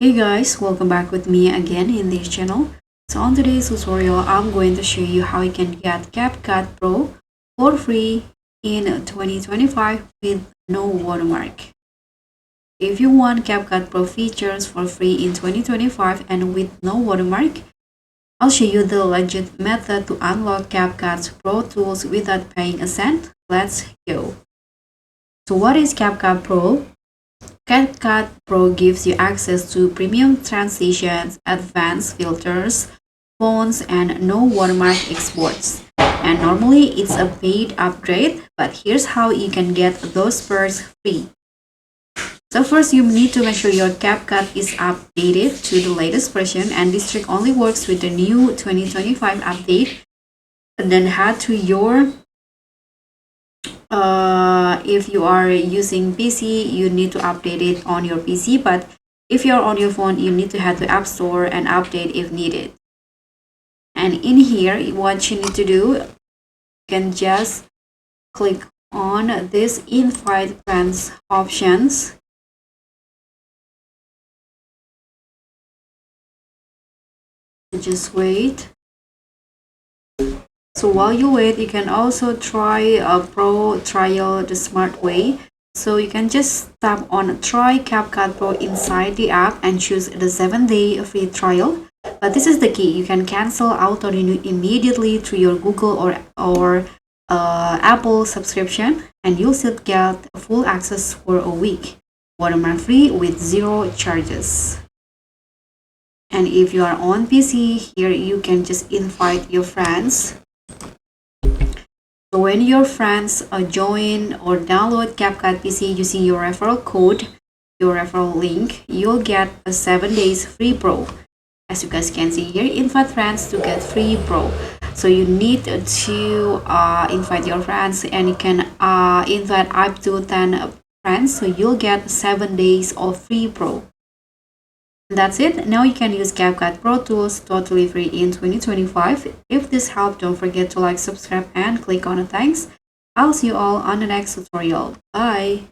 Hey guys, welcome back with me again in this channel. So on today's tutorial, I'm going to show you how you can get CapCut Pro for free in 2025 with no watermark. If you want CapCut Pro features for free in 2025 and with no watermark, I'll show you the legit method to unlock CapCut Pro tools without paying a cent. Let's go. So what is CapCut Pro? CapCut Pro gives you access to premium transitions, advanced filters, fonts, and no watermark exports. And normally it's a paid upgrade, but here's how you can get those perks free. So first you need to make sure your CapCut is updated to the latest version, and this trick only works with the new 2025 update. And then head to your if you are using PC, you need to update it on your PC, but if you're on your phone, you need to head to App Store and update if needed. And in here, what you need to do, you can just click on this invite friends options. Just wait. So while you wait, you can also try a pro trial the smart way. So you can just tap on try CapCut Pro inside the app and choose the 7-day free trial. But this is the key. You can cancel auto renew immediately through your Google or Apple subscription, and you'll still get full access for a week. Watermark free with zero charges. And if you are on PC, here you can just invite your friends. So when your friends join or download CapCut PC using your referral code, your referral link, you'll get a 7 days free pro. As you guys can see here, invite friends to get free pro. So you need to invite your friends, and you can invite up to 10 friends. So you'll get 7 days of free pro. That's it. Now you can use CapCut Pro tools totally free in 2025. If this helped, don't forget to like, subscribe, and click on the thanks. I'll see you all on the next tutorial. Bye!